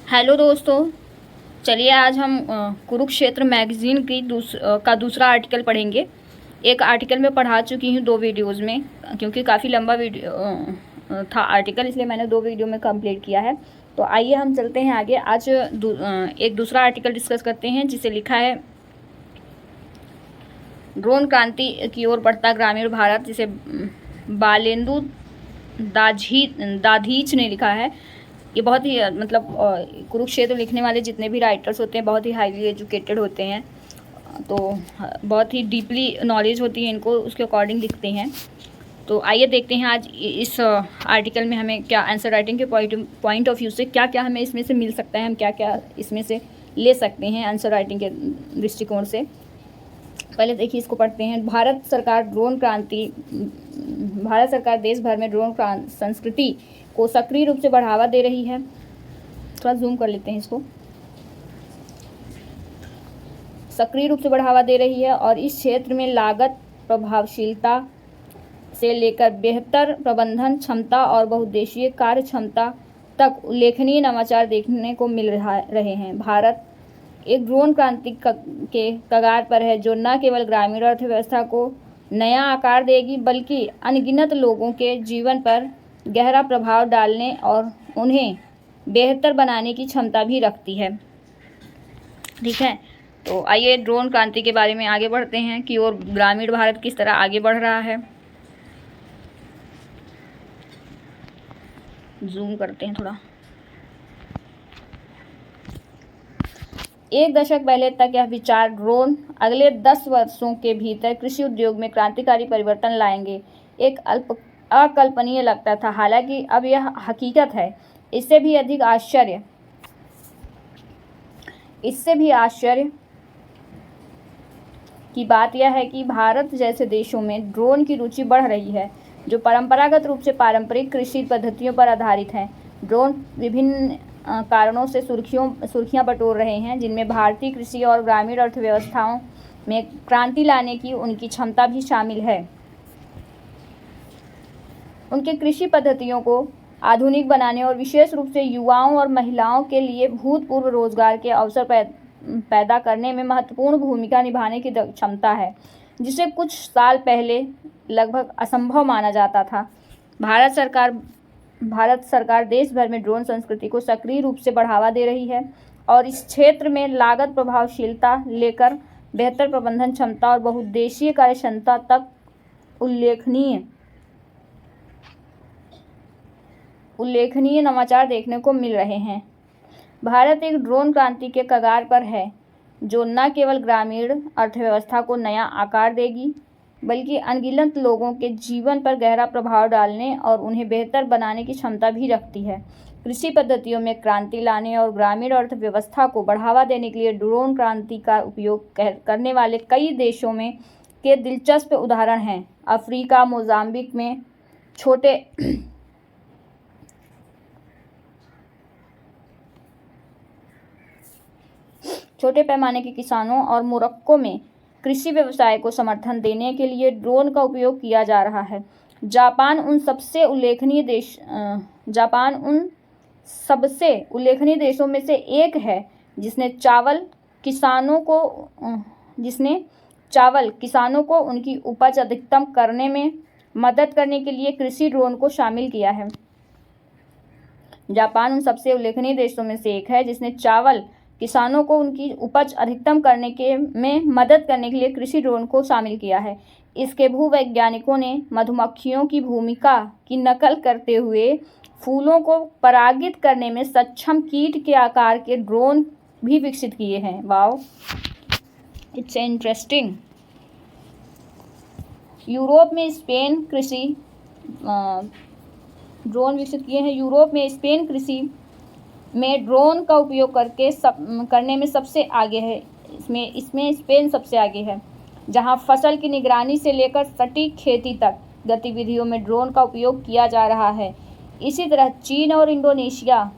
Hello दोस्तों, चलिए आज हम कुरुक्षेत्र मैगज़ीन की दूसरा आर्टिकल पढ़ेंगे। एक आर्टिकल में पढ़ा चुकी हूँ 2 वीडियोज़ में, क्योंकि काफ़ी लंबा वीडियो था आर्टिकल, इसलिए मैंने 2 वीडियो में कंप्लीट किया है। तो आइए हम चलते हैं आगे। आज एक दूसरा आर्टिकल डिस्कस करते हैं जिसे लिखा है ड्रोन क्रांति की ओर बढ़ता ग्रामीण भारत, जिसे बालेंदु दाधीच ने लिखा है। ये बहुत ही कुरुक्षेत्र लिखने वाले जितने भी राइटर्स होते हैं बहुत ही हाईली एजुकेटेड होते हैं, तो बहुत ही डीपली नॉलेज होती है इनको, उसके अकॉर्डिंग लिखते हैं। तो आइए देखते हैं आज इस आर्टिकल में हमें क्या आंसर राइटिंग के पॉइंट ऑफ व्यू से क्या क्या हमें इसमें से मिल सकता है, हम क्या क्या इसमें से ले सकते हैं आंसर राइटिंग के दृष्टिकोण से। पहले देखिए, इसको पढ़ते हैं। भारत सरकार देश भर में ड्रोन संस्कृति को सक्रिय रूप से बढ़ावा दे रही है। थोड़ा जूम कर लेते हैं इसको। सक्रिय रूप से बढ़ावा दे रही है और इस क्षेत्र में लागत प्रभावशीलता से लेकर बेहतर प्रबंधन क्षमता और बहुउद्देशीय कार्य क्षमता तक उल्लेखनीय नवाचार देखने को मिल रहे हैं। भारत एक ड्रोन क्रांति के कगार पर है, जो न केवल ग्रामीण अर्थव्यवस्था को नया आकार देगी, बल्कि अनगिनत लोगों के जीवन पर गहरा प्रभाव डालने और उन्हें बेहतर बनाने की क्षमता भी रखती है। ठीक है, तो आइए ड्रोन क्रांति के बारे में आगे बढ़ते हैं कि और ग्रामीण भारत किस तरह आगे बढ़ रहा है। जूम करते हैं थोड़ा। 1 दशक पहले तक यह विचार ड्रोन अगले 10 वर्षों के भीतर कृषि उद्योग में क्रांतिकारी परिवर्तन लाएंगे एक अकल्पनीय लगता था। हालांकि अब यह हकीकत है। इससे भी आश्चर्य की बात यह है कि भारत जैसे देशों में ड्रोन की रुचि बढ़ रही है, जो परंपरागत रूप से पारंपरिक कृषि पद्धतियों पर आधारित हैं। ड्रोन विभिन्न कारणों से सुर्खियां बटोर रहे हैं, जिनमें भारतीय कृषि और ग्रामीण अर्थव्यवस्थाओं में क्रांति लाने की उनकी क्षमता भी शामिल है। उनके कृषि पद्धतियों को आधुनिक बनाने और विशेष रूप से युवाओं और महिलाओं के लिए भूतपूर्व रोजगार के अवसर पैदा करने में महत्वपूर्ण भूमिका निभाने की क्षमता है, जिसे कुछ साल पहले लगभग असंभव माना जाता था। भारत सरकार देश भर में ड्रोन संस्कृति को सक्रिय रूप से बढ़ावा दे रही है और इस क्षेत्र में लागत प्रभावशीलता लेकर बेहतर प्रबंधन क्षमता और बहुउद्देशीय कार्यक्षमता तक उल्लेखनीय नवाचार देखने को मिल रहे हैं। भारत एक ड्रोन क्रांति के कगार पर है, जो न केवल ग्रामीण अर्थव्यवस्था को नया आकार देगी, बल्कि अनगिनत लोगों के जीवन पर गहरा प्रभाव डालने और उन्हें बेहतर बनाने की क्षमता भी रखती है। कृषि पद्धतियों में क्रांति लाने और ग्रामीण अर्थव्यवस्था को बढ़ावा देने के लिए ड्रोन क्रांति का उपयोग करने वाले कई देशों में के दिलचस्प उदाहरण हैं। अफ्रीका, मोजाम्बिक में छोटे पैमाने के किसानों और मोरक्को में कृषि व्यवसाय को समर्थन देने के लिए ड्रोन का उपयोग किया जा रहा है। जापान उन सबसे उल्लेखनीय देशों में से एक है जिसने चावल किसानों को उनकी उपज अधिकतम करने में मदद करने के लिए कृषि ड्रोन को शामिल किया है। जापान उन सबसे उल्लेखनीय देशों में से एक है जिसने चावल किसानों को उनकी उपज अधिकतम करने में मदद करने के लिए कृषि ड्रोन को शामिल किया है। इसके भूवैज्ञानिकों ने मधुमक्खियों की भूमिका की नकल करते हुए फूलों को परागित करने में सक्षम कीट के आकार के ड्रोन भी विकसित किए हैं। Wow, it's interesting. यूरोप में स्पेन कृषि में ड्रोन का उपयोग करने में सबसे आगे है। इसमें स्पेन सबसे आगे है, जहां फसल की निगरानी से लेकर सटीक खेती तक गतिविधियों में ड्रोन का उपयोग किया जा रहा है। इसी तरह चीन और इंडोनेशिया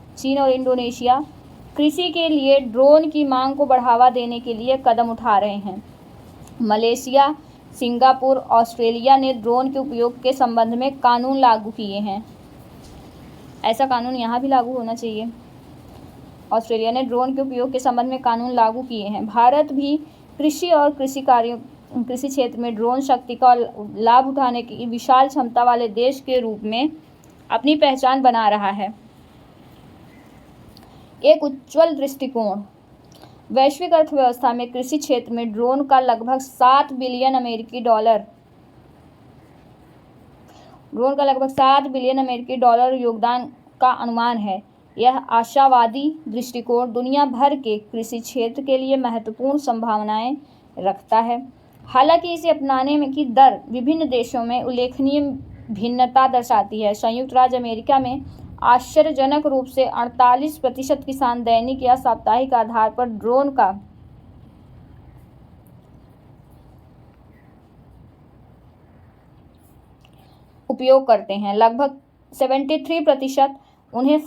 कृषि के लिए ड्रोन की मांग को बढ़ावा देने के लिए कदम उठा रहे हैं। मलेशिया, सिंगापुर, ऑस्ट्रेलिया ने ड्रोन के उपयोग के संबंध में कानून लागू किए हैं। ऐसा कानून यहाँ भी लागू होना चाहिए। ऑस्ट्रेलिया ने ड्रोन के उपयोग के संबंध में कानून लागू किए हैं। भारत भी कृषि और कृषि क्षेत्र में ड्रोन शक्ति का लाभ उठाने की विशाल क्षमता वाले देश के रूप में अपनी पहचान बना रहा है। एक उज्ज्वल दृष्टिकोण। वैश्विक अर्थव्यवस्था में कृषि क्षेत्र में ड्रोन का लगभग 7 बिलियन अमेरिकी डॉलर योगदान का अनुमान है। यह आशावादी दृष्टिकोण दुनिया भर के कृषि क्षेत्र के लिए महत्वपूर्ण संभावनाएं रखता है। हालांकि इसे अपनाने में की दर विभिन्न देशों में उल्लेखनीय भिन्नता दर्शाती है। संयुक्त राज्य अमेरिका में आश्चर्यजनक रूप से 48% किसान दैनिक या साप्ताहिक आधार पर ड्रोन का उपयोग करते हैं। लगभग 73% उन्हें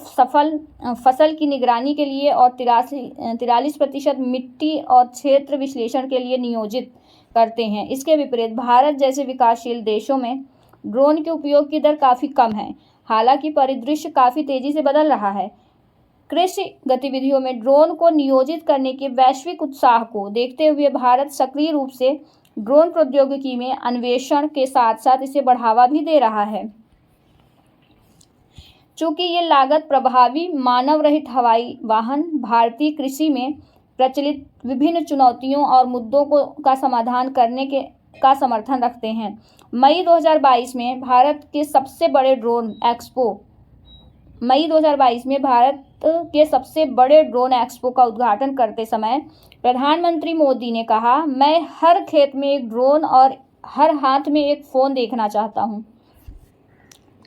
फसल की निगरानी के लिए और 43% मिट्टी और क्षेत्र विश्लेषण के लिए नियोजित करते हैं। इसके विपरीत भारत जैसे विकासशील देशों में ड्रोन के उपयोग की दर काफ़ी कम है। हालांकि परिदृश्य काफ़ी तेज़ी से बदल रहा है। कृषि गतिविधियों में ड्रोन को नियोजित करने के वैश्विक उत्साह को देखते हुए भारत सक्रिय रूप से ड्रोन प्रौद्योगिकी में अन्वेषण के साथ साथ इसे बढ़ावा भी दे रहा है। चूँकि ये लागत प्रभावी मानव रहित हवाई वाहन भारतीय कृषि में प्रचलित विभिन्न चुनौतियों और मुद्दों का समाधान करने का समर्थन रखते हैं। मई 2022 में भारत के सबसे बड़े ड्रोन एक्सपो का उद्घाटन करते समय प्रधानमंत्री मोदी ने कहा, मैं हर खेत में एक ड्रोन और हर हाथ में एक फ़ोन देखना चाहता हूँ।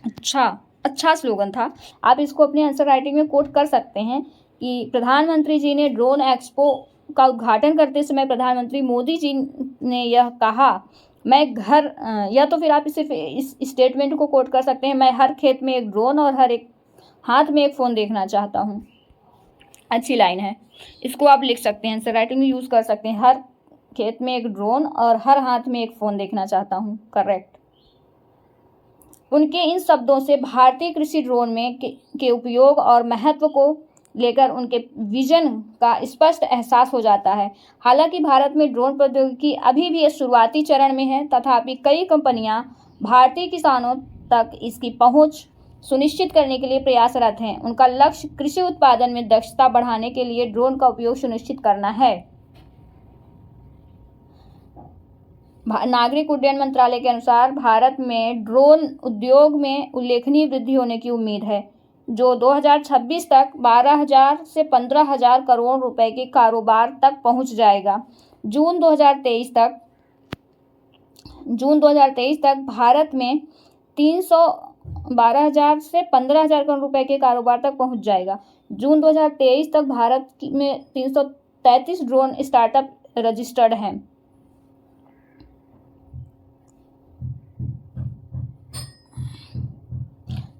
अच्छा स्लोगन था। आप इसको अपने आंसर राइटिंग में कोट कर सकते हैं कि प्रधानमंत्री जी ने ड्रोन एक्सपो का उद्घाटन करते समय प्रधानमंत्री मोदी जी ने यह कहा, या तो फिर आप सिर्फ इस स्टेटमेंट को कोट कर सकते हैं, मैं हर खेत में एक ड्रोन और हर एक हाथ में एक फ़ोन देखना चाहता हूँ। अच्छी लाइन है, इसको आप लिख सकते हैं, आंसर राइटिंग में यूज़ कर सकते हैं। हर खेत में एक ड्रोन और हर हाथ में एक फ़ोन देखना चाहता हूँ, करेक्ट। उनके इन शब्दों से भारतीय कृषि ड्रोन में के उपयोग और महत्व को लेकर उनके विजन का स्पष्ट एहसास हो जाता है। हालांकि भारत में ड्रोन प्रौद्योगिकी अभी भी शुरुआती चरण में है, तथापि कई कंपनियां भारतीय किसानों तक इसकी पहुंच सुनिश्चित करने के लिए प्रयासरत हैं। उनका लक्ष्य कृषि उत्पादन में दक्षता बढ़ाने के लिए ड्रोन का उपयोग सुनिश्चित करना है। नागरिक उड्डयन मंत्रालय के अनुसार भारत में ड्रोन उद्योग में उल्लेखनीय वृद्धि होने की उम्मीद है, जो 2026 तक 12,000 से 15,000 करोड़ रुपए के कारोबार तक पहुंच जाएगा। जून 2023 तक भारत में 12,000 से 15,000 करोड़ रुपए के कारोबार तक पहुंच जाएगा। जून 2023 तक भारत में 333 ड्रोन स्टार्टअप रजिस्टर्ड हैं।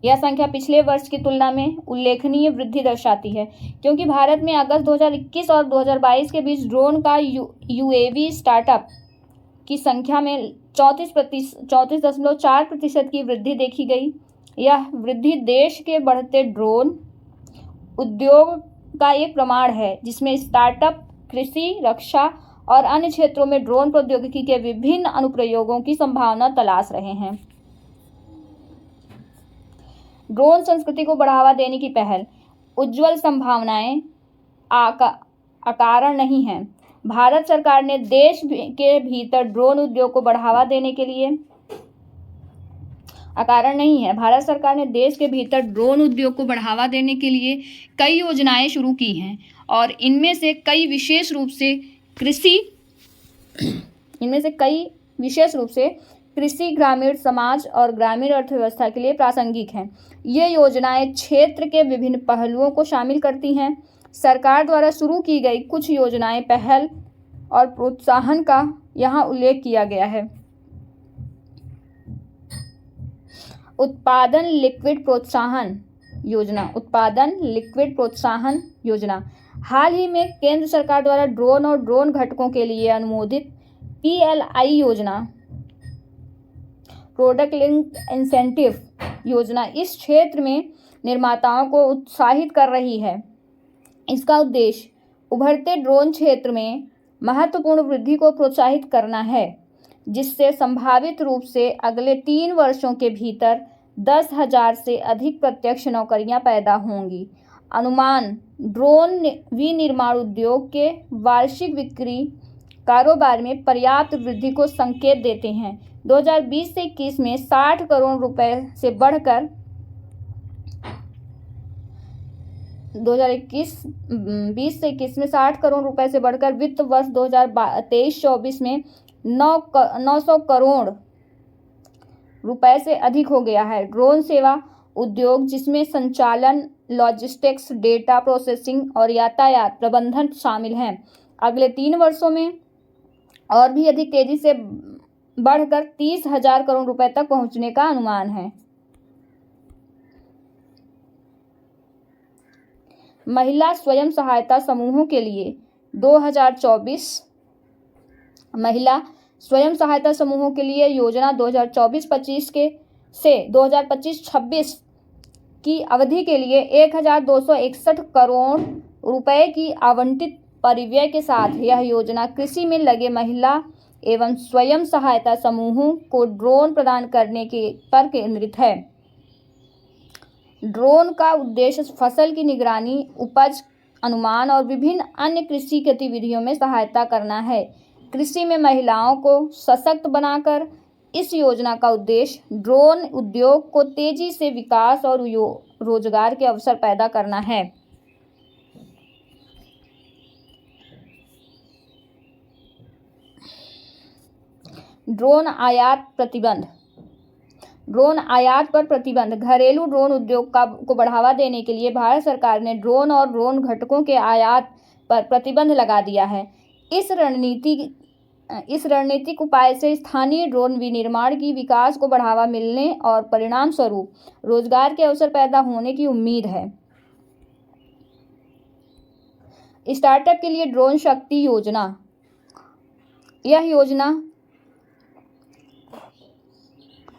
यह संख्या पिछले वर्ष की तुलना में उल्लेखनीय वृद्धि दर्शाती है, क्योंकि भारत में अगस्त 2021 और 2022 के बीच ड्रोन का यूएवी स्टार्टअप की संख्या में 34.4% की वृद्धि देखी गई। यह वृद्धि देश के बढ़ते ड्रोन उद्योग का एक प्रमाण है, जिसमें स्टार्टअप कृषि, रक्षा और अन्य क्षेत्रों में ड्रोन प्रौद्योगिकी के विभिन्न अनुप्रयोगों की संभावना तलाश रहे हैं। ड्रोन संस्कृति को बढ़ावा देने की पहल। उज्ज्वल संभावनाएं अकारण नहीं हैं। भारत सरकार ने देश के भीतर ड्रोन उद्योग को बढ़ावा देने के लिए भारत सरकार ने देश के भीतर ड्रोन उद्योग को बढ़ावा देने के लिए कई योजनाएं शुरू की हैं, और इनमें से कई विशेष रूप से कृषि, ग्रामीण समाज और ग्रामीण अर्थव्यवस्था के लिए प्रासंगिक हैं। ये योजनाएं क्षेत्र के विभिन्न पहलुओं को शामिल करती हैं। सरकार द्वारा शुरू की गई कुछ योजनाएं, पहल और प्रोत्साहन का यहाँ उल्लेख किया गया है। उत्पादन लिक्विड प्रोत्साहन योजना। हाल ही में केंद्र सरकार द्वारा ड्रोन और ड्रोन घटकों के लिए अनुमोदित PLI योजना, प्रोडक्ट लिंक्ड इंसेंटिव योजना, इस क्षेत्र में निर्माताओं को उत्साहित कर रही है। इसका उद्देश्य उभरते ड्रोन क्षेत्र में महत्वपूर्ण वृद्धि को प्रोत्साहित करना है, जिससे संभावित रूप से अगले 3 वर्षों के भीतर 10,000 से अधिक प्रत्यक्ष नौकरियां पैदा होंगी। अनुमान ड्रोन विनिर्माण उद्योग के वार्षिक बिक्री कारोबार में पर्याप्त वृद्धि को संकेत देते हैं। 2020 से 21 में 60 करोड़ रुपए से बढ़कर 2020 से 21 में 60 करोड़ रुपए से बढ़कर वित्त वर्ष 2023-24 में 900 करोड़ रुपए से अधिक हो गया है। ड्रोन सेवा उद्योग, जिसमें संचालन, लॉजिस्टिक्स, डेटा प्रोसेसिंग और यातायात प्रबंधन शामिल हैं, अगले 3 वर्षों में और भी अधिक तेजी से बढ़कर 30,000 करोड़ रुपए तक पहुंचने का अनुमान है। महिला स्वयं सहायता समूहों के लिए 2024 महिला स्वयं सहायता समूहों के लिए योजना 2024-25 के से 2025-26 की अवधि के लिए 1,261 करोड़ रुपए की आवंटित परिव्यय के साथ यह योजना कृषि में लगे महिला एवं स्वयं सहायता समूहों को ड्रोन प्रदान करने पर केंद्रित है। ड्रोन का उद्देश्य फसल की निगरानी, उपज अनुमान और विभिन्न अन्य कृषि गतिविधियों में सहायता करना है। कृषि में महिलाओं को सशक्त बनाकर इस योजना का उद्देश्य ड्रोन उद्योग को तेजी से विकास और रोजगार के अवसर पैदा करना है। ड्रोन आयात प्रतिबंध। ड्रोन आयात पर प्रतिबंध। घरेलू ड्रोन उद्योग को बढ़ावा देने के लिए भारत सरकार ने ड्रोन और ड्रोन घटकों के आयात पर प्रतिबंध लगा दिया है। इस रणनीतिक उपाय से स्थानीय ड्रोन विनिर्माण की विकास को बढ़ावा मिलने और परिणाम स्वरूप रोजगार के अवसर पैदा होने की उम्मीद है। स्टार्टअप के लिए ड्रोन शक्ति योजना। यह योजना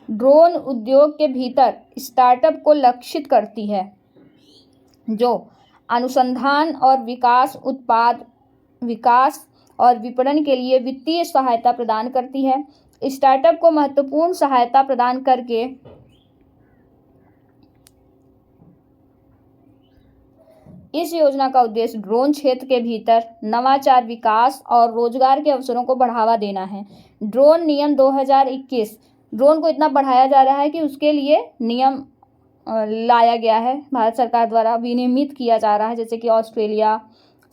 ड्रोन उद्योग के भीतर स्टार्टअप को लक्षित करती है, जो अनुसंधान और विकास, उत्पाद विकास और विपणन के लिए वित्तीय सहायता प्रदान करती है। स्टार्टअप को महत्वपूर्ण सहायता प्रदान करके इस योजना का उद्देश्य ड्रोन क्षेत्र के भीतर नवाचार, विकास और रोजगार के अवसरों को बढ़ावा देना है। ड्रोन नियम 2021। ड्रोन को इतना बढ़ाया जा रहा है कि उसके लिए नियम लाया गया है, भारत सरकार द्वारा विनियमित किया जा रहा है, जैसे कि ऑस्ट्रेलिया,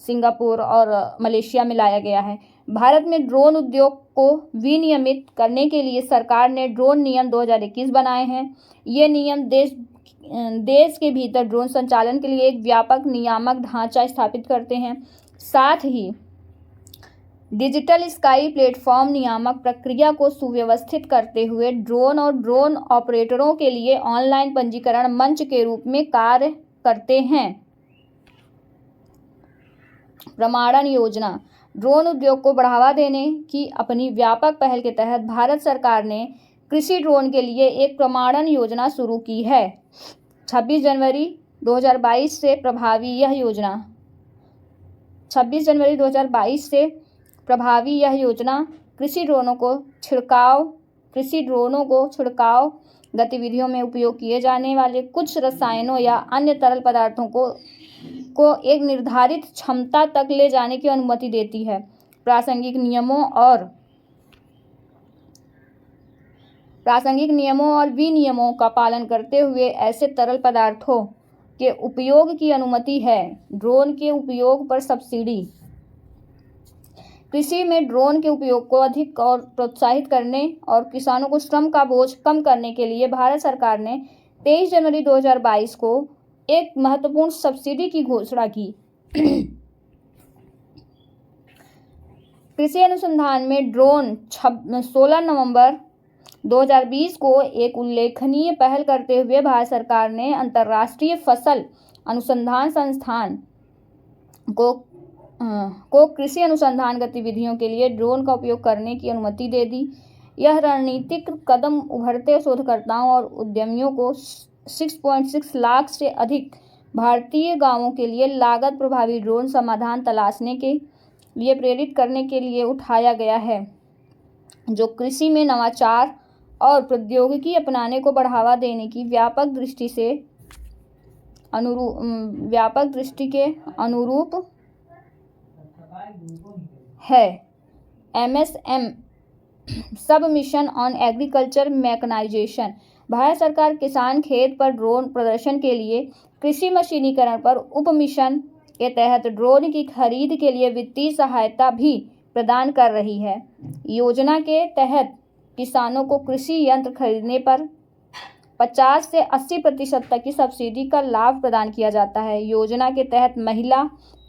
सिंगापुर और मलेशिया में लाया गया है। भारत में ड्रोन उद्योग को विनियमित करने के लिए सरकार ने ड्रोन नियम 2021 बनाए हैं। ये नियम देश के भीतर ड्रोन संचालन के लिए एक व्यापक नियामक ढांचा स्थापित करते हैं। साथ ही डिजिटल स्काई प्लेटफॉर्म नियामक प्रक्रिया को सुव्यवस्थित करते हुए ड्रोन और ड्रोन ऑपरेटरों के लिए ऑनलाइन पंजीकरण मंच के रूप में कार्य करते हैं। प्रमाणन योजना। ड्रोन उद्योग को बढ़ावा देने की अपनी व्यापक पहल के तहत भारत सरकार ने कृषि ड्रोन के लिए एक प्रमाणन योजना शुरू की है। 26 जनवरी 2022 से प्रभावी यह योजना कृषि ड्रोनों को छिड़काव गतिविधियों में उपयोग किए जाने वाले कुछ रसायनों या अन्य तरल पदार्थों को एक निर्धारित क्षमता तक ले जाने की अनुमति देती है। प्रासंगिक नियमों और विनियमों का पालन करते हुए ऐसे तरल पदार्थों के उपयोग की अनुमति है। ड्रोन के उपयोग पर सब्सिडी। कृषि में ड्रोन के उपयोग को अधिक और प्रोत्साहित करने और किसानों को श्रम का बोझ कम करने के लिए भारत सरकार ने 23 जनवरी 2022 को एक महत्वपूर्ण सब्सिडी की घोषणा की। कृषि अनुसंधान में ड्रोन 16 नवंबर 2020 को एक उल्लेखनीय पहल करते हुए भारत सरकार ने अंतर्राष्ट्रीय फसल अनुसंधान संस्थान को कृषि अनुसंधान गतिविधियों के लिए ड्रोन का उपयोग करने की अनुमति दे दी। यह रणनीतिक कदम उभरते शोधकर्ताओं और उद्यमियों को 6.6 लाख से अधिक भारतीय गांवों के लिए लागत प्रभावी ड्रोन समाधान तलाशने के लिए प्रेरित करने के लिए उठाया गया है, जो कृषि में नवाचार और प्रौद्योगिकी अपनाने को बढ़ावा देने की व्यापक दृष्टि के अनुरूप है। MSM sub mission on agriculture mechanisation. Bharat सरकार किसान खेत पर ड्रोन प्रदर्शन के लिए कृषि मशीनीकरण पर उप मिशन के तहत ड्रोन की खरीद के लिए वित्तीय सहायता भी प्रदान कर रही है। योजना के तहत किसानों को कृषि यंत्र खरीदने पर 50 से 80% तक की सब्सिडी का लाभ प्रदान किया जाता है। योजना के तहत महिला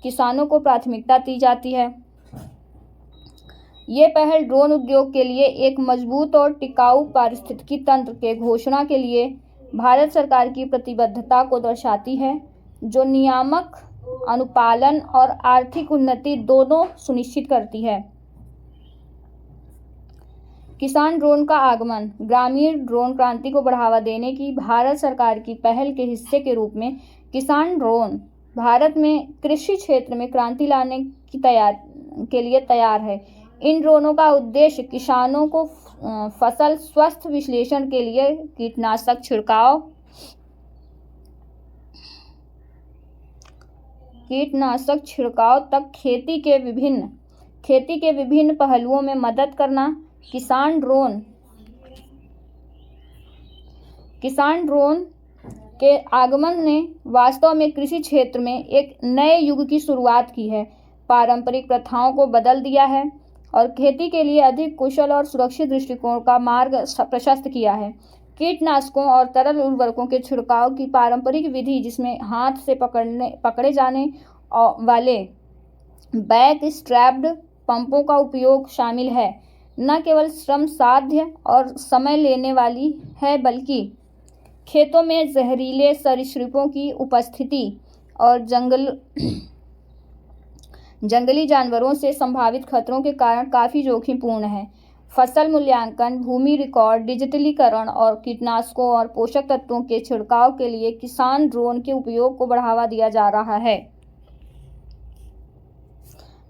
किसानों को प्राथमिकता दी जाती है। ये पहल ड्रोन उद्योग के लिए एक मजबूत और टिकाऊ पारिस्थितिकी तंत्र के घोषणा के लिए भारत सरकार की प्रतिबद्धता को दर्शाती है, जो नियामक अनुपालन और आर्थिक उन्नति दोनों सुनिश्चित करती है। किसान ड्रोन का आगमन। ग्रामीण ड्रोन क्रांति को बढ़ावा देने की भारत सरकार की पहल के हिस्से के रूप में किसान ड्रोन भारत में कृषि क्षेत्र में क्रांति लाने के लिए तैयार है। इन ड्रोनों का उद्देश्य किसानों को फसल स्वास्थ्य विश्लेषण के लिए कीटनाशक छिड़काव तक खेती के विभिन्न पहलुओं में मदद करना। किसान ड्रोन के आगमन ने वास्तव में कृषि क्षेत्र में एक नए युग की शुरुआत की है, पारंपरिक प्रथाओं को बदल दिया है और खेती के लिए अधिक कुशल और सुरक्षित दृष्टिकोण का मार्ग प्रशस्त किया है। कीटनाशकों और तरल उर्वरकों के छिड़काव की पारंपरिक विधि, जिसमें हाथ से पकड़े जाने वाले बैक स्ट्रैप्ड पंपों का उपयोग शामिल है, न केवल श्रम साध्य और समय लेने वाली है, बल्कि खेतों में जहरीले सरीसृपों की उपस्थिति और जंगली जानवरों से संभावित खतरों के कारण काफ़ी जोखिमपूर्ण है। फसल मूल्यांकन, भूमि रिकॉर्ड, डिजिटलीकरण और कीटनाशकों और पोषक तत्वों के छिड़काव के लिए किसान ड्रोन के उपयोग को बढ़ावा दिया जा रहा है।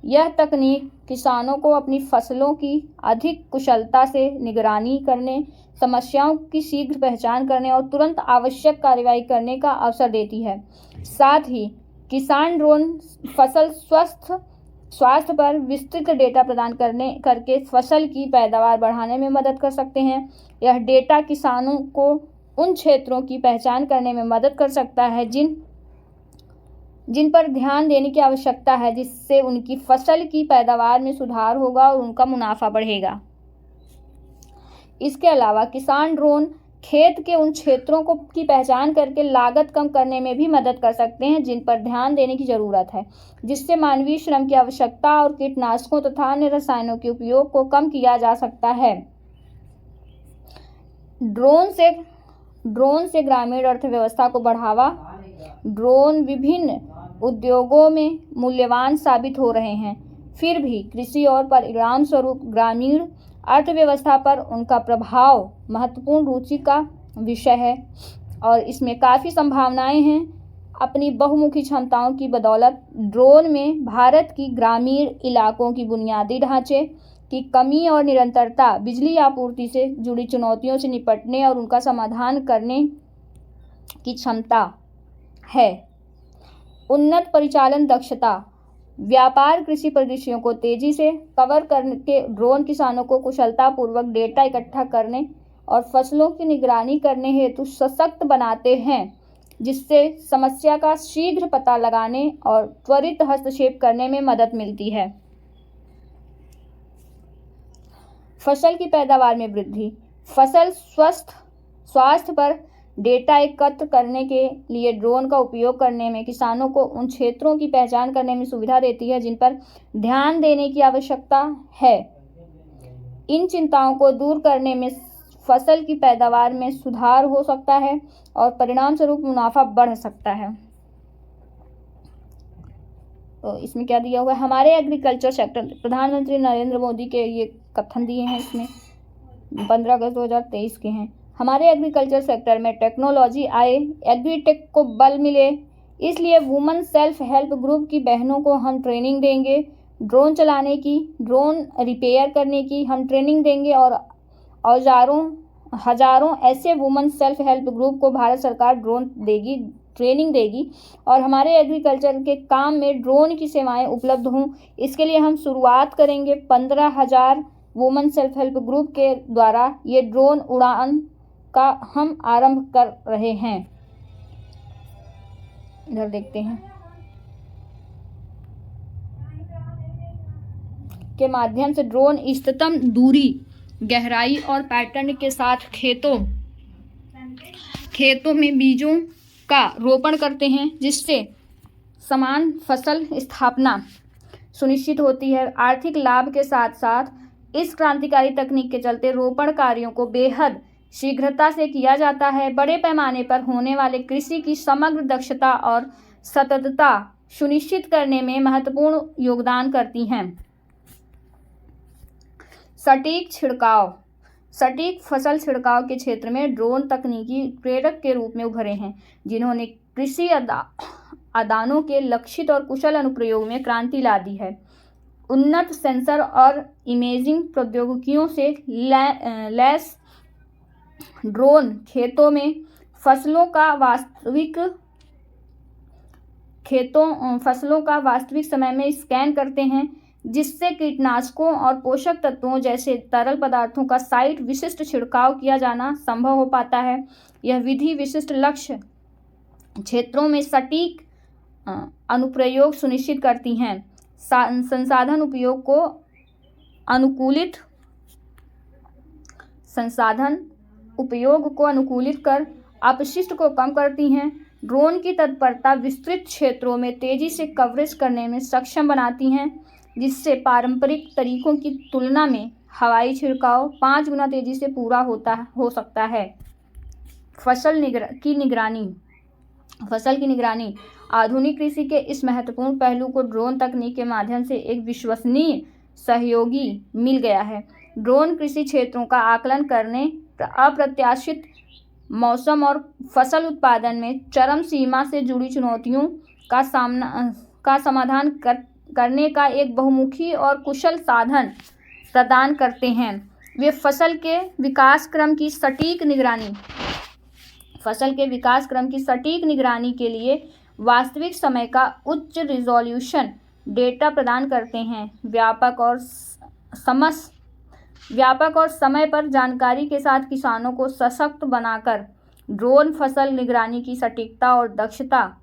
यह तकनीक किसानों को अपनी फसलों की अधिक कुशलता से निगरानी करने, समस्याओं की शीघ्र पहचान करने और तुरंत आवश्यक कार्रवाई करने का अवसर देती है। साथ ही किसान ड्रोन फसल स्वास्थ्य पर विस्तृत डेटा प्रदान करके फसल की पैदावार बढ़ाने में मदद कर सकते हैं। यह डेटा किसानों को उन क्षेत्रों की पहचान करने में मदद कर सकता है जिन पर ध्यान देने की आवश्यकता है, जिससे उनकी फसल की पैदावार में सुधार होगा और उनका मुनाफा बढ़ेगा। इसके अलावा किसान ड्रोन खेत के उन क्षेत्रों की पहचान करके लागत कम करने में भी मदद कर सकते हैं जिन पर ध्यान देने की ज़रूरत है, जिससे मानवीय श्रम की आवश्यकता और कीटनाशकों तथा अन्य रसायनों के उपयोग को कम किया जा सकता है। ड्रोन से ग्रामीण अर्थव्यवस्था को बढ़ावा। ड्रोन विभिन्न उद्योगों में मूल्यवान साबित हो रहे हैं, फिर भी कृषि और परिणामस्वरूप ग्रामीण अर्थव्यवस्था पर उनका प्रभाव महत्वपूर्ण रुचि का विषय है और इसमें काफ़ी संभावनाएं हैं। अपनी बहुमुखी क्षमताओं की बदौलत ड्रोन में भारत की ग्रामीण इलाकों की बुनियादी ढांचे की कमी और निरंतरता, बिजली आपूर्ति से जुड़ी चुनौतियों से निपटने और उनका समाधान करने की क्षमता है। उन्नत परिचालन दक्षता। व्यापार कृषि परिदृश्यों को तेजी से कवर करके ड्रोन किसानों को कुशलतापूर्वक डेटा इकट्ठा करने और फसलों की निगरानी करने हेतु सशक्त बनाते हैं, जिससे समस्या का शीघ्र पता लगाने और त्वरित हस्तक्षेप करने में मदद मिलती है। फसल की पैदावार में वृद्धि। फसल स्वास्थ्य पर डेटा एकत्र करने के लिए ड्रोन का उपयोग करने में किसानों को उन क्षेत्रों की पहचान करने में सुविधा देती है जिन पर ध्यान देने की आवश्यकता है। इन चिंताओं को दूर करने में फसल की पैदावार में सुधार हो सकता है और परिणामस्वरूप मुनाफा बढ़ सकता है। तो इसमें क्या दिया हुआ है, हमारे एग्रीकल्चर सेक्टर, प्रधानमंत्री नरेंद्र मोदी के ये कथन दिए हैं, इसमें 15 अगस्त 2023 के हैं। हमारे एग्रीकल्चर सेक्टर में टेक्नोलॉजी आए, एग्रीटेक को बल मिले, इसलिए वुमेन सेल्फ हेल्प ग्रुप की बहनों को हम ट्रेनिंग देंगे, ड्रोन चलाने की, ड्रोन रिपेयर करने की हम ट्रेनिंग देंगे और हजारों ऐसे वुमेन सेल्फ हेल्प ग्रुप को भारत सरकार ट्रेनिंग देगी और हमारे एग्रीकल्चर के काम में ड्रोन की सेवाएं उपलब्ध हों। इसके लिए हम शुरुआत करेंगे 15,000 वुमेन सेल्फ हेल्प ग्रुप के द्वारा ये ड्रोन उड़ान का हम आरंभ कर रहे हैं। इधर देखते हैं के माध्यम से ड्रोन इष्टतम दूरी, गहराई और पैटर्न के साथ खेतों में बीजों का रोपण करते हैं, जिससे समान फसल स्थापना सुनिश्चित होती है। आर्थिक लाभ के साथ साथ इस क्रांतिकारी तकनीक के चलते रोपण कार्यों को बेहद शीघ्रता से किया जाता है। बड़े पैमाने पर होने वाले कृषि की समग्र दक्षता और सततता सुनिश्चित करने में महत्वपूर्ण योगदान करती हैं। सटीक फसल छिड़काव के क्षेत्र में ड्रोन तकनीकी प्रेरक के रूप में उभरे हैं, जिन्होंने कृषि आदानों के लक्षित और कुशल अनुप्रयोग में क्रांति ला दी है। उन्नत सेंसर और इमेजिंग प्रौद्योगिकियों से लैस ड्रोन खेतों में फसलों का वास्तविक समय में स्कैन करते हैं, जिससे कीटनाशकों और पोषक तत्वों जैसे तरल पदार्थों का साइट विशिष्ट छिड़काव किया जाना संभव हो पाता है। यह विधि विशिष्ट लक्ष्य क्षेत्रों में सटीक अनुप्रयोग सुनिश्चित करती हैं। संसाधन उपयोग को अनुकूलित कर अपशिष्ट को कम करती हैं। ड्रोन की तत्परता विस्तृत क्षेत्रों में तेजी से कवरेज करने में सक्षम बनाती हैं, जिससे पारंपरिक तरीकों की तुलना में हवाई छिड़काव 5 गुना तेजी से पूरा हो सकता है। फसल की निगरानी आधुनिक कृषि के इस महत्वपूर्ण पहलू को ड्रोन तकनीक के माध्यम से एक विश्वसनीय सहयोगी मिल गया है। ड्रोन कृषि क्षेत्रों का आकलन करने, अप्रत्याशित मौसम और फसल उत्पादन में चरम सीमा से जुड़ी चुनौतियों का समाधान करने का एक बहुमुखी और कुशल साधन प्रदान करते हैं। वे फसल के विकास क्रम की सटीक निगरानी के लिए वास्तविक समय का उच्च रिजोल्यूशन डेटा प्रदान करते हैं। व्यापक और समय पर जानकारी के साथ किसानों को सशक्त बनाकर ड्रोन फसल निगरानी की सटीकता और दक्षता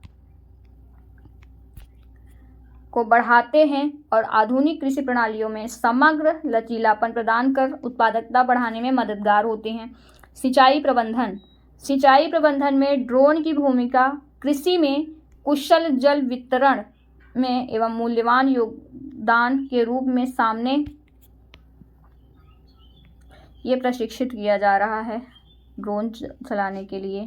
को बढ़ाते हैं और आधुनिक कृषि प्रणालियों में समग्र लचीलापन प्रदान कर उत्पादकता बढ़ाने में मददगार होते हैं। सिंचाई प्रबंधन में ड्रोन की भूमिका कृषि में कुशल जल वितरण में एवं मूल्यवान योगदान के रूप में सामने ये प्रशिक्षित किया जा रहा है ड्रोन चलाने के लिए।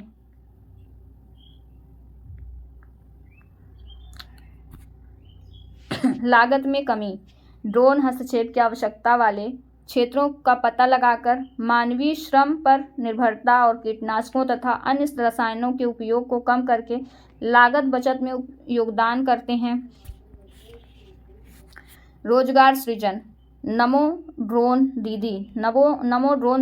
लागत में कमी। ड्रोन हस्तक्षेप की आवश्यकता वाले क्षेत्रों का पता लगाकर मानवीय श्रम पर निर्भरता और कीटनाशकों तथा अन्य रसायनों के उपयोग को कम करके लागत बचत में योगदान करते हैं। रोजगार सृजन। नमो ड्रोन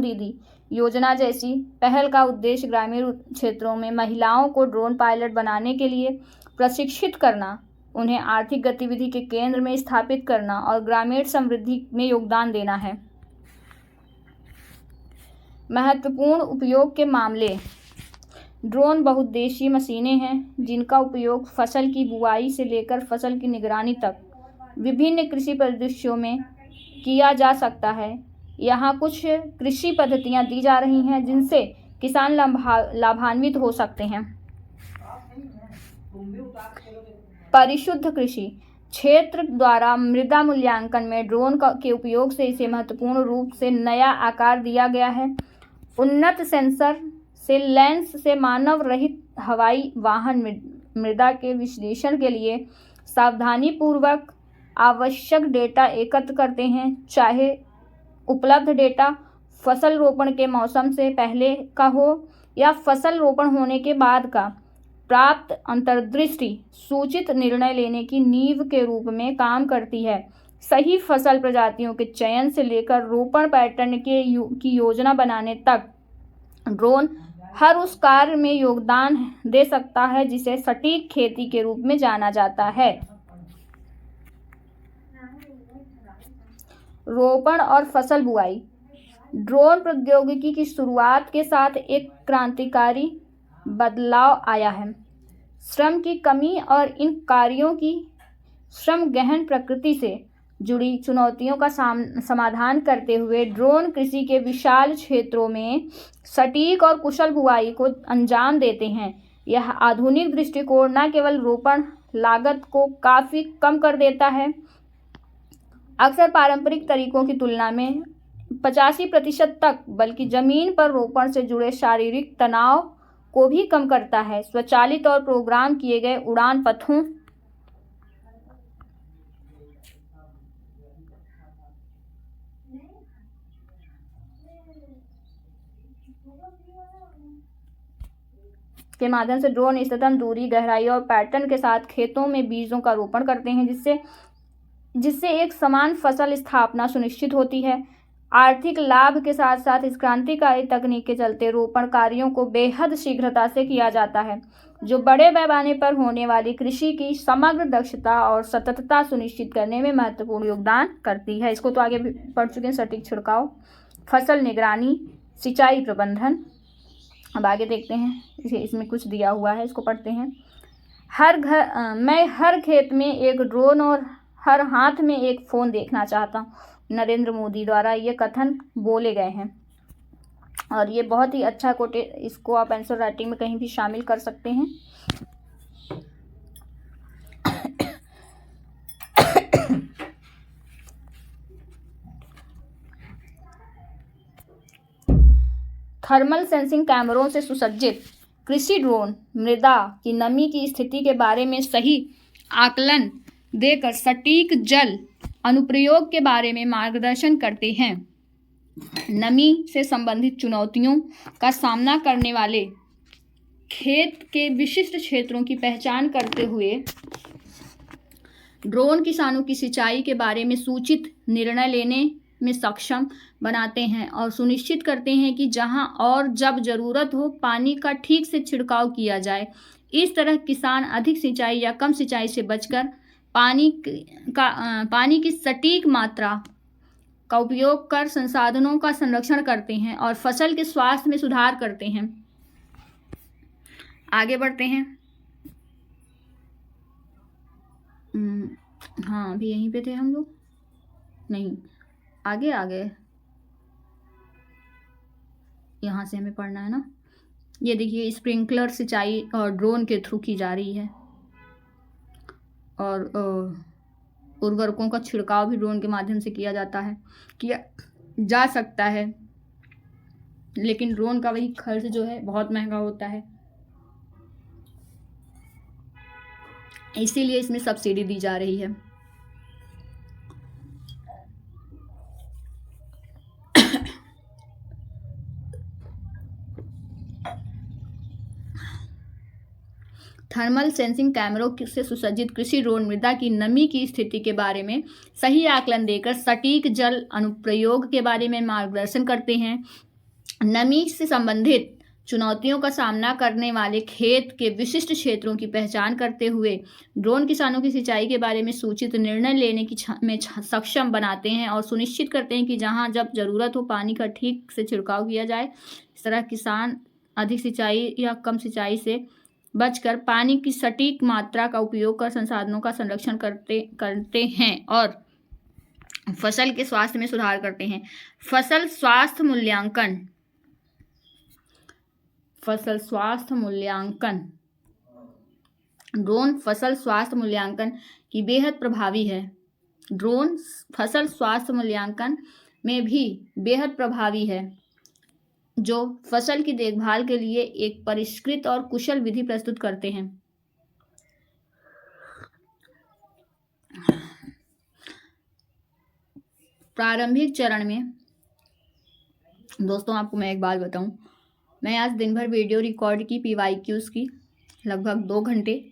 दीदी योजना जैसी पहल का उद्देश्य ग्रामीण क्षेत्रों में महिलाओं को ड्रोन पायलट बनाने के लिए प्रशिक्षित करना, उन्हें आर्थिक गतिविधि के केंद्र में स्थापित करना और ग्रामीण समृद्धि में योगदान देना है। महत्वपूर्ण उपयोग के मामले। ड्रोन बहुउद्देशीय मशीनें हैं जिनका उपयोग फसल की बुआई से लेकर फसल की निगरानी तक विभिन्न कृषि परिदृश्यों में किया जा सकता है। यहाँ कुछ कृषि पद्धतियाँ दी जा रही हैं जिनसे किसान लाभान्वित हो सकते हैं। परिशुद्ध कृषि क्षेत्र द्वारा मृदा मूल्यांकन में ड्रोन के उपयोग से इसे महत्वपूर्ण रूप से नया आकार दिया गया है। उन्नत सेंसर से लेंस से मानव रहित हवाई वाहन मृदा के विश्लेषण के लिए सावधानीपूर्वक आवश्यक डेटा एकत्र करते हैं, चाहे उपलब्ध डेटा फसल रोपण के मौसम से पहले का हो या फसल रोपण होने के बाद का। प्राप्त अंतर्दृष्टि सूचित निर्णय लेने की नींव के रूप में काम करती है। सही फसल प्रजातियों के चयन से लेकर रोपण पैटर्न की योजना बनाने तक ड्रोन हर उस कार्य में योगदान दे सकता है जिसे सटीक खेती के रूप में जाना जाता है। रोपण और फसल बुआई। ड्रोन प्रौद्योगिकी की शुरुआत के साथ एक क्रांतिकारी बदलाव आया है। श्रम की कमी और इन कार्यों की श्रम गहन प्रकृति से जुड़ी चुनौतियों का समाधान करते हुए ड्रोन कृषि के विशाल क्षेत्रों में सटीक और कुशल बुआई को अंजाम देते हैं। यह आधुनिक दृष्टिकोण न केवल रोपण लागत को काफ़ी कम कर देता है, अक्सर पारंपरिक तरीकों की तुलना में 85% तक, बल्कि जमीन पर रोपण से जुड़े शारीरिक तनाव को भी कम करता है। स्वचालित और प्रोग्राम किए गए उड़ान पथों के माध्यम से ड्रोन इष्टतम दूरी, गहराई और पैटर्न के साथ खेतों में बीजों का रोपण करते हैं, जिससे एक समान फसल स्थापना सुनिश्चित होती है। आर्थिक लाभ के साथ साथ इस क्रांतिकारी तकनीक के चलते रोपण कार्यों को बेहद शीघ्रता से किया जाता है, जो बड़े पैमाने पर होने वाली कृषि की समग्र दक्षता और सततता सुनिश्चित करने में महत्वपूर्ण योगदान करती है। इसको तो आगे भी पढ़ चुके हैं। सटीक छिड़काव, फसल निगरानी, सिंचाई प्रबंधन। अब आगे देखते हैं, इसमें कुछ दिया हुआ है, इसको पढ़ते हैं। मैं हर खेत में एक ड्रोन और हर हाथ में एक फ़ोन देखना चाहता हूँ। नरेंद्र मोदी द्वारा ये कथन बोले गए हैं और ये बहुत ही अच्छा कोट, इसको आप आंसर राइटिंग में कहीं भी शामिल कर सकते हैं। थर्मल सेंसिंग कैमरों से सुसज्जित कृषि ड्रोन मृदा की नमी की स्थिति के बारे में सही आकलन देकर सटीक जल अनुप्रयोग के बारे में मार्गदर्शन करते हैं। नमी से संबंधित चुनौतियों का सामना करने वाले खेत के विशिष्ट क्षेत्रों की पहचान करते हुए ड्रोन किसानों की सिंचाई के बारे में सूचित निर्णय लेने में सक्षम बनाते हैं और सुनिश्चित करते हैं कि जहां और जब जरूरत हो पानी का ठीक से छिड़काव किया जाए। इस तरह किसान अधिक सिंचाई या कम सिंचाई से बचकर पानी की सटीक मात्रा का उपयोग कर संसाधनों का संरक्षण करते हैं और फसल के स्वास्थ्य में सुधार करते हैं। आगे बढ़ते हैं। हाँ, अभी यहीं पे थे हम लोग, नहीं आगे यहाँ से हमें पढ़ना है ना। ये देखिए, स्प्रिंकलर सिंचाई और ड्रोन के थ्रू की जा रही है और उर्वरकों का छिड़काव भी ड्रोन के माध्यम से किया जा सकता है, लेकिन ड्रोन का वही खर्च जो है बहुत महंगा होता है, इसीलिए इसमें सब्सिडी दी जा रही है। थर्मल सेंसिंग कैमरों से सुसज्जित कृषि ड्रोन मृदा की नमी की स्थिति के बारे में सही आकलन देकर सटीक जल अनुप्रयोग के बारे में मार्गदर्शन करते हैं। नमी से संबंधित चुनौतियों का सामना करने वाले खेत के विशिष्ट क्षेत्रों की पहचान करते हुए ड्रोन किसानों की सिंचाई के बारे में सूचित निर्णय लेने में सक्षम बनाते हैं और सुनिश्चित करते हैं कि जहां जब जरूरत हो पानी का ठीक से छिड़काव किया जाए। इस तरह किसान अधिक सिंचाई या कम सिंचाई से बचकर पानी की सटीक मात्रा का उपयोग कर संसाधनों का संरक्षण करते हैं और फसल के स्वास्थ्य में सुधार करते हैं। फसल स्वास्थ्य मूल्यांकन। ड्रोन फसल स्वास्थ्य मूल्यांकन की बेहद प्रभावी है। ड्रोन फसल स्वास्थ्य मूल्यांकन में भी बेहद प्रभावी है, जो फसल की देखभाल के लिए एक परिष्कृत और कुशल विधि प्रस्तुत करते हैं। प्रारंभिक चरण में दोस्तों, आपको मैं एक बात बताऊं, मैं आज दिन भर वीडियो रिकॉर्ड की PYQs की लगभग 2 घंटे,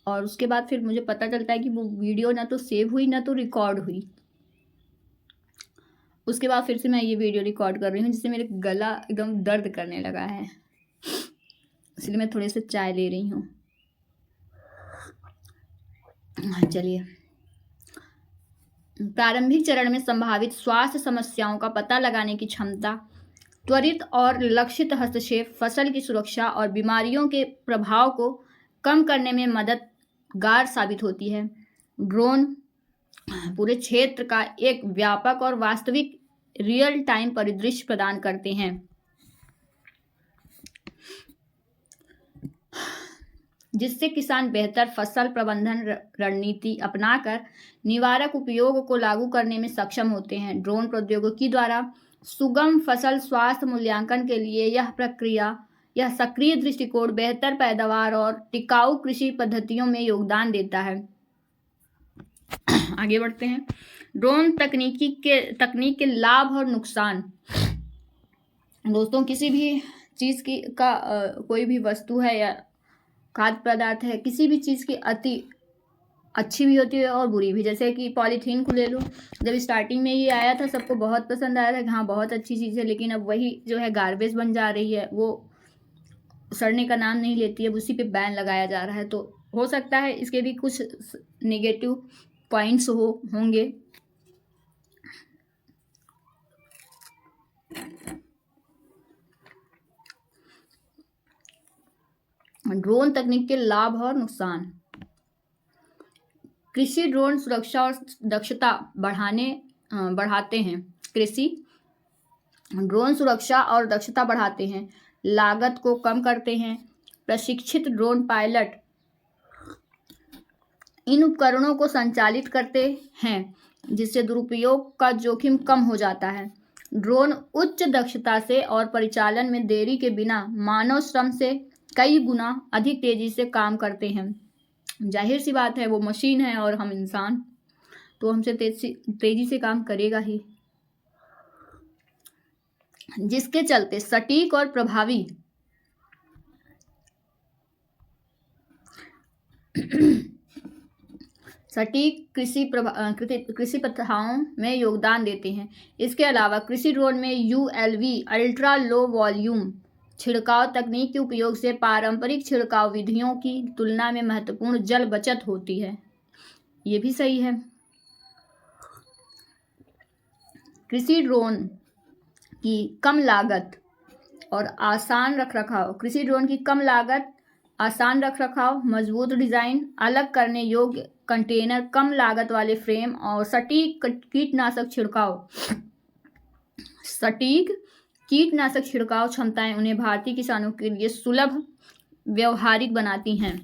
और उसके बाद फिर मुझे पता चलता है कि वो वीडियो ना तो सेव हुई ना तो रिकॉर्ड हुई। उसके बाद फिर से मैं ये वीडियो रिकॉर्ड कर रही हूँ, जिससे मेरे गला एकदम दर्द करने लगा है, इसलिए मैं थोड़े से चाय ले रही हूँ। चलिए, प्रारंभिक चरण में संभावित स्वास्थ्य समस्याओं का पता लगाने की क्षमता, त्वरित और लक्षित हस्तक्षेप फसल की सुरक्षा और बीमारियों के प्रभाव को कम करने में मददगार साबित होती है। ड्रोन पूरे क्षेत्र का एक व्यापक और वास्तविक रियल टाइम परिदृश्य प्रदान करते हैं, जिससे किसान बेहतर फसल प्रबंधन रणनीति अपनाकर निवारक उपयोग को लागू करने में सक्षम होते हैं। ड्रोन प्रौद्योगिकी द्वारा सुगम फसल स्वास्थ्य मूल्यांकन के लिए यह सक्रिय दृष्टिकोण बेहतर पैदावार और टिकाऊ कृषि पद्धतियों में योगदान देता है। आगे बढ़ते हैं। ड्रोन तकनीक के लाभ और नुकसान। दोस्तों, किसी भी चीज़ की कोई भी वस्तु है या खाद्य पदार्थ है, किसी भी चीज़ की अति अच्छी भी होती है और बुरी भी। जैसे कि पॉलीथीन को ले लो, जब स्टार्टिंग में ये आया था सबको बहुत पसंद आया था कि हाँ बहुत अच्छी चीज़ है, लेकिन अब वही जो है गार्बेज बन जा रही है, वो सड़ने का नाम नहीं लेती है, उसी पे बैन लगाया जा रहा है। तो हो सकता है इसके भी कुछ नेगेटिव पॉइंट्स होंगे। ड्रोन तकनीक के लाभ और नुकसान। कृषि ड्रोन सुरक्षा और दक्षता बढ़ाते हैं। कृषि ड्रोन सुरक्षा और दक्षता बढ़ाते हैं, लागत को कम करते हैं। प्रशिक्षित ड्रोन पायलट इन उपकरणों को संचालित करते हैं, जिससे दुरुपयोग का जोखिम कम हो जाता है। ड्रोन उच्च दक्षता से और परिचालन में देरी के बिना मानव श्रम से कई गुना अधिक तेजी से काम करते हैं। जाहिर सी बात है, वो मशीन है और हम इंसान, तो हमसे तेजी से काम करेगा ही, जिसके चलते सटीक और प्रभावी कृषि प्रथाओं में योगदान देते हैं। इसके अलावा कृषि ड्रोन में ULV अल्ट्रा लो वॉल्यूम छिड़काव तकनीक के उपयोग से पारंपरिक छिड़काव विधियों की तुलना में महत्वपूर्ण जल बचत होती है। ये भी सही है। कृषि ड्रोन की कम लागत और आसान रखरखाव। कृषि ड्रोन की कम लागत, आसान रखरखाव, मजबूत डिजाइन, अलग करने योग्य कंटेनर, कम लागत वाले फ्रेम और सटीक कीटनाशक छिड़काव क्षमताएं उन्हें भारतीय किसानों के लिए सुलभ, व्यवहारिक बनाती हैं।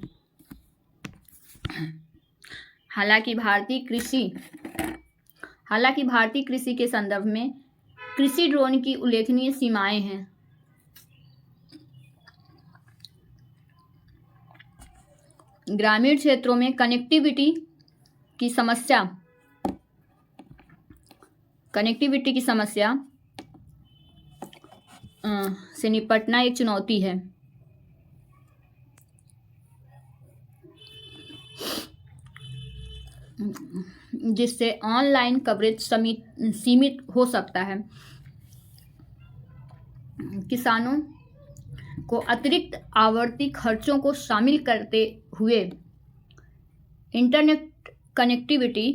हालांकि भारतीय कृषि के संदर्भ में कृषि ड्रोन की उल्लेखनीय सीमाएं हैं। ग्रामीण क्षेत्रों में कनेक्टिविटी की समस्या से निपटना एक चुनौती है। जिससे ऑनलाइन कवरेज सीमित हो सकता है। किसानों को अतिरिक्त आवर्ती खर्चों को शामिल करते हुए इंटरनेट कनेक्टिविटी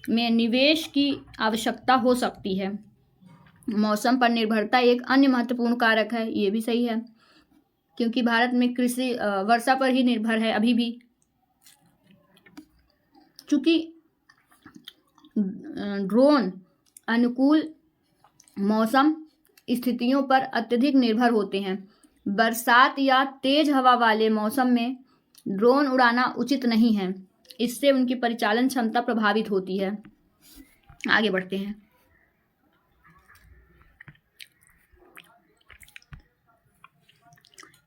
में निवेश की आवश्यकता हो सकती है। मौसम पर निर्भरता एक अन्य महत्वपूर्ण कारक है। ये भी सही है, क्योंकि भारत में कृषि वर्षा पर ही निर्भर है अभी भी। चूंकि ड्रोन अनुकूल मौसम स्थितियों पर अत्यधिक निर्भर होते हैं, बरसात या तेज हवा वाले मौसम में ड्रोन उड़ाना उचित नहीं है। इससे उनकी परिचालन क्षमता प्रभावित होती है। आगे बढ़ते हैं।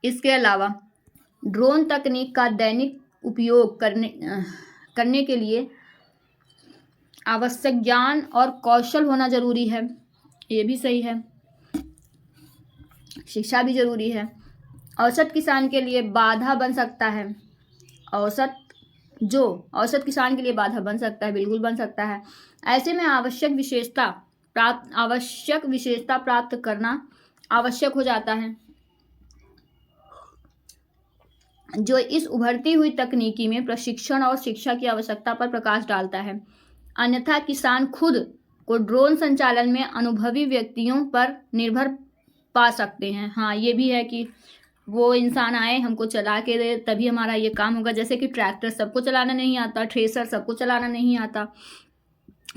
इसके अलावा ड्रोन तकनीक का दैनिक उपयोग करने के लिए आवश्यक ज्ञान और कौशल होना जरूरी है। ये भी सही है। शिक्षा भी जरूरी है। औसत किसान के लिए बाधा बन सकता है। औसत किसान के लिए बाधा बन सकता है, बिल्कुल बन सकता है। ऐसे में आवश्यक विशेषता प्राप्त करना आवश्यक हो जाता है, जो इस उभरती हुई तकनीकी में प्रशिक्षण और शिक्षा की आवश्यकता पर प्रकाश डालता है। अन्यथा किसान खुद को ड्रोन संचालन में अनुभवी व्यक्तियों पर निर्भर पा सकते हैं। हाँ, ये भी है कि वो इंसान आए, हमको चला के दे, तभी हमारा ये काम होगा। जैसे कि ट्रैक्टर सबको चलाना नहीं आता, थ्रेसर सबको चलाना नहीं आता,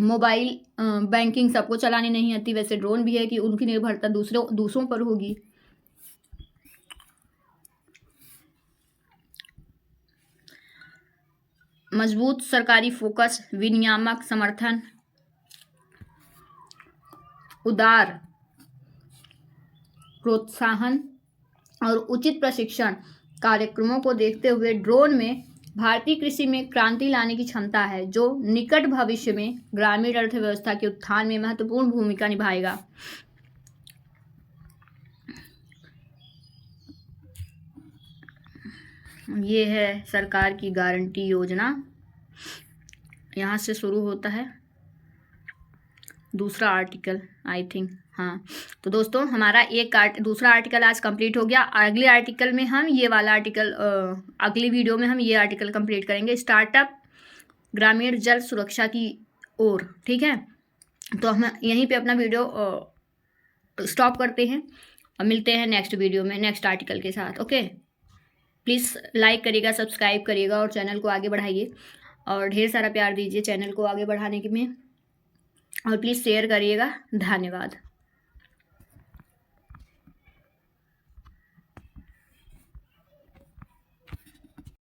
मोबाइल बैंकिंग सबको चलानी नहीं आती, वैसे ड्रोन भी है कि उनकी निर्भरता दूसरों पर होगी। मजबूत सरकारी फोकस, विनियामक समर्थन, उदार प्रोत्साहन और उचित प्रशिक्षण कार्यक्रमों को देखते हुए ड्रोन में भारतीय कृषि में क्रांति लाने की क्षमता है, जो निकट भविष्य में ग्रामीण अर्थव्यवस्था के उत्थान में महत्वपूर्ण भूमिका निभाएगा। ये है सरकार की गारंटी योजना, यहाँ से शुरू होता है दूसरा आर्टिकल, आई थिंक। हाँ, तो दोस्तों हमारा दूसरा आर्टिकल आज कंप्लीट हो गया। अगले आर्टिकल में हम ये वाला आर्टिकल, अगली वीडियो में हम ये आर्टिकल कंप्लीट करेंगे, स्टार्टअप ग्रामीण जल सुरक्षा की ओर। ठीक है, तो हम यहीं पे अपना वीडियो स्टॉप करते हैं और मिलते हैं नेक्स्ट वीडियो में नेक्स्ट आर्टिकल के साथ। ओके, प्लीज़ लाइक करिएगा, सब्सक्राइब करिएगा और चैनल को आगे बढ़ाइए और ढेर सारा प्यार दीजिए चैनल को आगे बढ़ाने के में, और प्लीज़ शेयर करिएगा। धन्यवाद।